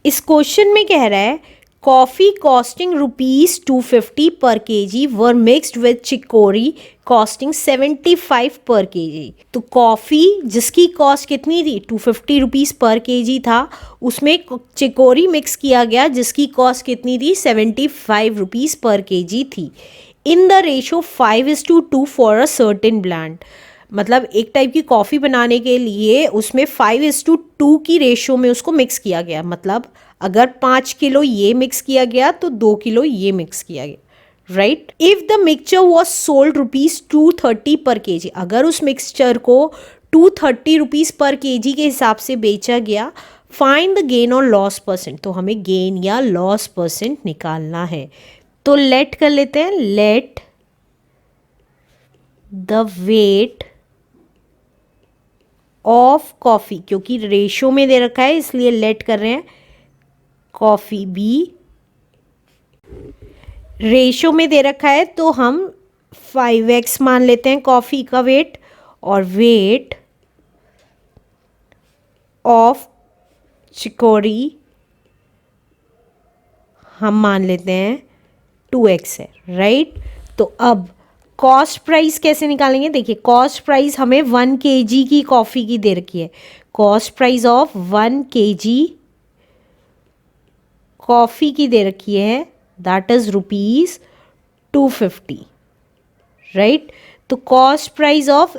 इस क्वेश्चन में कह रहा है कॉफ़ी कॉस्टिंग ₹250 पर KG were mixed with chicory costing 75 पर केजी। तो कॉफ़ी जिसकी कॉस्ट कितनी थी, ₹250 पर केजी था, उसमें चिकोरी मिक्स किया गया जिसकी कॉस्ट कितनी थी, ₹75 पर केजी थी। In the ratio 5:2 for a certain brand. मतलब एक टाइप की कॉफ़ी बनाने के लिए उसमें 5:2 की रेशो में उसको मिक्स किया गया। मतलब अगर 5 किलो ये मिक्स किया गया तो 2 किलो ये मिक्स किया गया, right. If the mixture was sold ₹230 पर केजी, अगर उस मिक्सचर को ₹230 पर केजी के हिसाब से बेचा गया, फाइंड द गेन और लॉस परसेंट। तो हमें गेन या लॉस परसेंट निकालना है। तो लेट कर लेते हैं, let the weight of coffee, क्योंकि रेशो में दे रखा है इसलिए लेट कर रहे हैं, कॉफ़ी बी रेशो में दे रखा है तो हम 5x मान लेते हैं कॉफ़ी का वेट, और वेट ऑफ चिकोरी हम मान लेते हैं 2x है, राइट। तो अब कॉस्ट प्राइस कैसे निकालेंगे, देखिए कॉस्ट प्राइस हमें 1 kg की कॉफ़ी की दे रखी है। Cost price of 1 kg coffee की दे रखी है, दैट इज़ ₹250, राइट। तो cost price of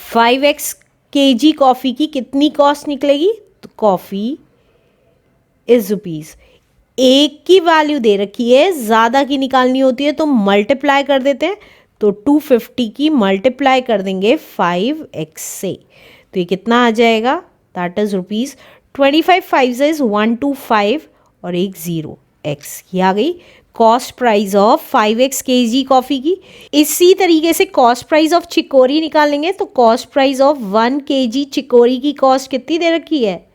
5x kg coffee की कितनी कॉस्ट निकलेगी, तो कॉफ़ी इज रुपीज़। एक की वैल्यू दे रखी है, ज़्यादा की निकालनी होती है तो मल्टीप्लाई कर देते हैं। तो 250 की मल्टीप्लाई कर देंगे 5x से, तो ये कितना आ जाएगा, दैट इज़ ₹25। 5 इज़ 125 और एक 0x, ये आ गई cost price of 5x kg coffee की। इसी तरीके से कॉस्ट प्राइस ऑफ चिकोरी निकालेंगे। तो cost price of 1 kg chicory की कॉस्ट कितनी दे रखी है,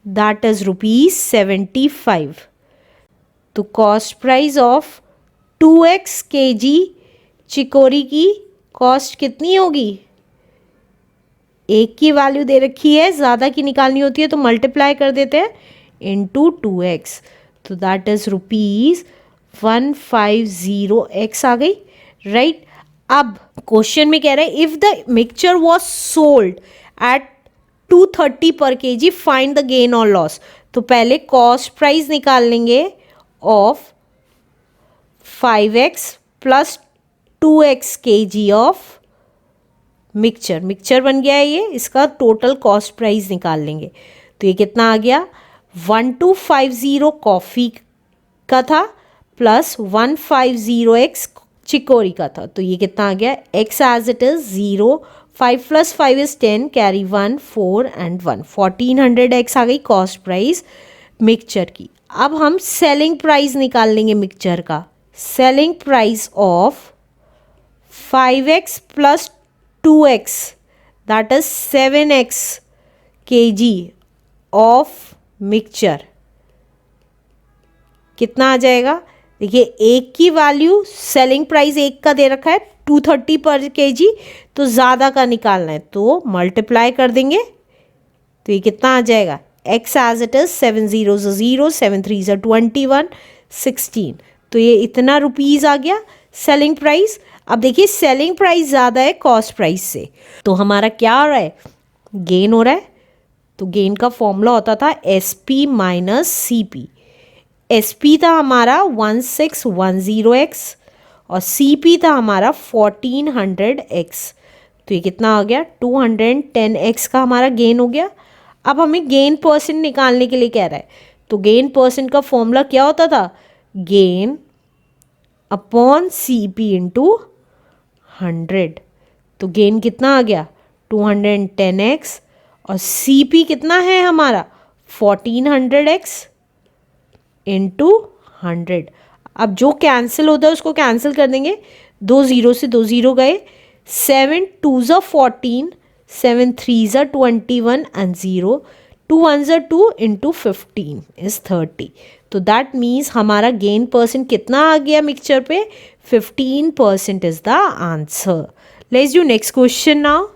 दैट इज ₹75। तो cost price of 2x kg chicory की कॉस्ट कितनी होगी, एक की वैल्यू दे रखी है, ज़्यादा की निकालनी होती है तो मल्टीप्लाई कर देते हैं इंटू 2x, तो दैट इज ₹150x आ गई, राइट। अब क्वेश्चन में कह रहा है if the mixture was sold at 230 पर केजी फाइंड द गेन और लॉस। तो पहले कॉस्ट प्राइस निकाल लेंगे of 5x plus 2x kg of mixture बन गया है ये, इसका टोटल कॉस्ट प्राइस निकाल लेंगे। तो ये कितना आ गया, 1250 कॉफ़ी का था प्लस 150x चिकोरी का था। तो ये कितना आ गया, x as it is 0, 5 + 5 is 10, carry 1, 4 and 1, 1400x आ गई कॉस्ट प्राइस मिक्सचर की। अब हम सेलिंग प्राइस निकाल लेंगे मिक्सचर का। Selling price of 5x plus 2x that is 7x kg of mixture कितना आ जाएगा, देखिए एक की वैल्यू सेलिंग प्राइस एक का दे रखा है 230 पर केजी, तो ज़्यादा का निकालना है तो मल्टीप्लाई कर देंगे। तो ये कितना आ जाएगा, x एज इट इज 7 0 0, 7 3 21, 16, तो ये इतना रुपीज़ आ गया सेलिंग प्राइस। अब देखिए सेलिंग प्राइस ज़्यादा है कॉस्ट प्राइस से, तो हमारा क्या हो रहा है, गेन हो रहा है। तो गेन का फॉर्मूला होता था SP माइनस CP। SP था हमारा 1610x और CP था हमारा 1400x, तो ये कितना हो गया, 210x का हमारा गेन हो गया। अब हमें गेन परसेंट निकालने के लिए कह रहा है, तो गेन परसेंट का फॉर्मूला क्या होता था, गेन अपॉन CP इंटू 100। तो गेन कितना आ गया, 210x और CP कितना है हमारा 1400x इंटू 100। अब जो कैंसिल होता है उसको कैंसिल कर देंगे, 2 0 से 2 0 गए, 7 2 14, 7 3 21 एंड 0, 2 1 2 इंटू 15 इज 30। तो दैट मीन्स हमारा गेन परसेंट कितना आ गया मिक्सचर पे, 15% is the answer. Let's do next question now.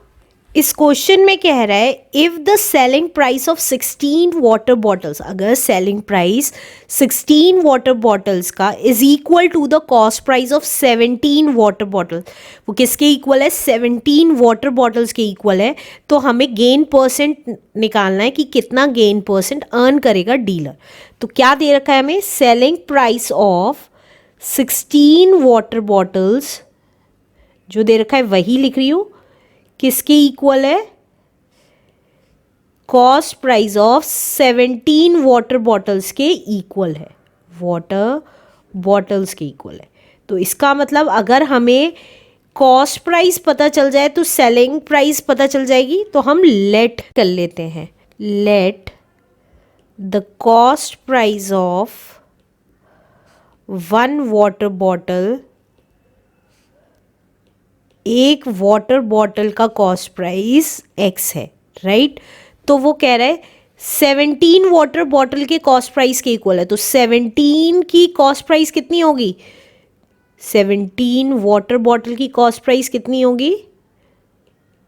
इस क्वेश्चन में कह रहा है if the selling price of 16 water bottles, अगर सेलिंग प्राइस 16 वाटर बॉटल्स का is equal to the cost price of 17 water bottle, वो किसके इक्वल है? 17 वाटर बॉटल्स के इक्वल है। तो हमें गेन परसेंट निकालना है कि कितना गेन परसेंट अर्न करेगा डीलर। तो क्या दे रखा है हमें? Selling price of 16 water bottles जो दे रखा है वही लिख रही हूँ, किसके इक्वल है? Cost price of 17 water bottles के इक्वल है, वाटर बॉटल्स के इक्वल है। तो इसका मतलब अगर हमें कॉस्ट प्राइस पता चल जाए तो सेलिंग प्राइस पता चल जाएगी। तो हम लेट कर लेते हैं, let the cost price of 1 water bottle, एक वाटर बॉटल का कॉस्ट प्राइस x है, राइट। तो वो कह रहा है 17 वाटर बॉटल के कॉस्ट प्राइस के इक्वल है। तो 17 की कॉस्ट प्राइस कितनी होगी? 17 वाटर बॉटल की कॉस्ट प्राइस कितनी होगी?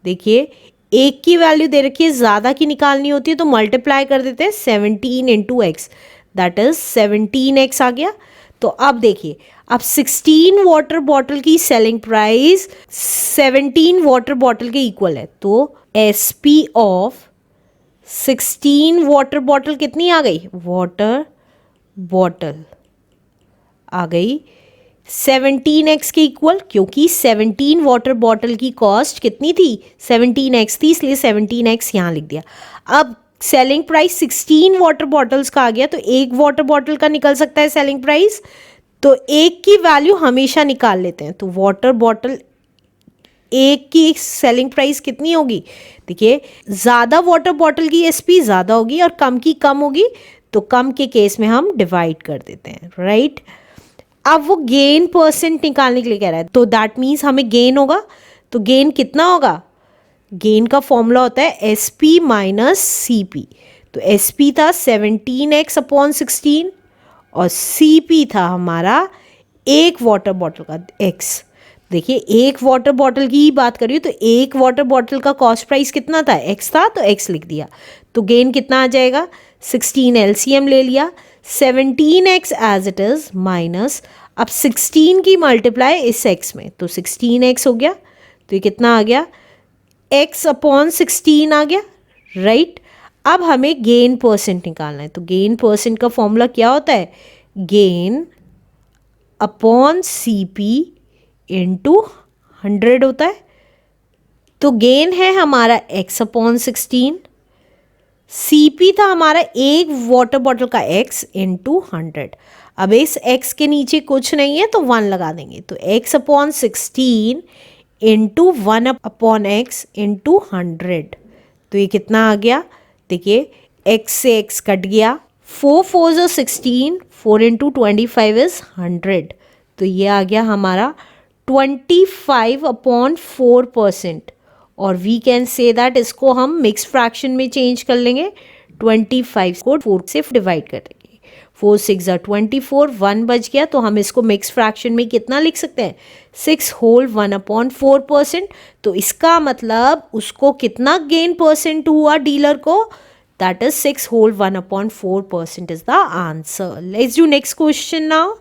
देखिए एक की वैल्यू दे रखी है, ज़्यादा की निकालनी होती है तो मल्टीप्लाई कर देते हैं 17 into x, that is 17x आ गया। तो अब देखिए, अब 16 वाटर बॉटल की सेलिंग प्राइस 17 वाटर बॉटल के इक्वल है। तो SP ऑफ 16 वाटर बॉटल कितनी आ गई? वाटर बॉटल आ गई 17x के इक्वल, क्योंकि 17 वाटर बॉटल की कॉस्ट कितनी थी? 17x थी, इसलिए 17x यहाँ लिख दिया। अब सेलिंग प्राइस 16 वाटर बॉटल्स का आ गया, तो एक वाटर बॉटल का निकल सकता है सेलिंग प्राइस, तो एक की वैल्यू हमेशा निकाल लेते हैं। तो वाटर बॉटल एक की सेलिंग प्राइस कितनी होगी? देखिए ज़्यादा वाटर बॉटल की SP ज़्यादा होगी और कम की कम होगी, तो कम के केस में हम डिवाइड कर देते हैं, राइट। अब वो गेन परसेंट निकालने के लिए कह रहा है, तो दैट मीन्स हमें गेन होगा। तो गेन कितना होगा? गेन का फॉर्मूला होता है SP माइनस CP। तो SP था 17x अपॉन 16 और CP था हमारा एक वाटर बॉटल का x। देखिए एक वाटर बॉटल की ही बात करिए, तो एक वाटर बॉटल का कॉस्ट प्राइस कितना था? x था, तो x लिख दिया। तो गेन कितना आ जाएगा? 16 LCM ले लिया, 17x as it is minus, अब 16 की मल्टीप्लाई इस x में, तो 16x हो गया। तो ये कितना आ गया? x अपॉन 16 आ गया, राइट। अब हमें गेन परसेंट निकालना है। तो गेन परसेंट का फॉर्मूला क्या होता है? गेन अपॉन CP इंटू 100 होता है। तो गेन है हमारा x अपॉन 16, CP था हमारा एक वाटर बॉटल का x इंटू 100। अब इस x के नीचे कुछ नहीं है तो 1 लगा देंगे, तो x upon 16 into 1 upon x into 100। तो ये कितना आ गया? देखिए x से x कट गया, 4 4 जो 16, 4 इंटू 25 इज 100। तो ये आ गया हमारा 25 अपॉन 4%। और वी कैन से दैट इसको हम मिक्स फ्रैक्शन में चेंज कर लेंगे। 25 को 4 से डिवाइड कर देंगे, 4 6 24, 1 बच गया। तो हम इसको मिक्स फ्रैक्शन में कितना लिख सकते हैं? 6 होल 1 अपॉन 4%। तो इसका मतलब उसको कितना गेन परसेंट हुआ डीलर को? That is 6 whole 1 upon 4% is the answer. Let's do next question now.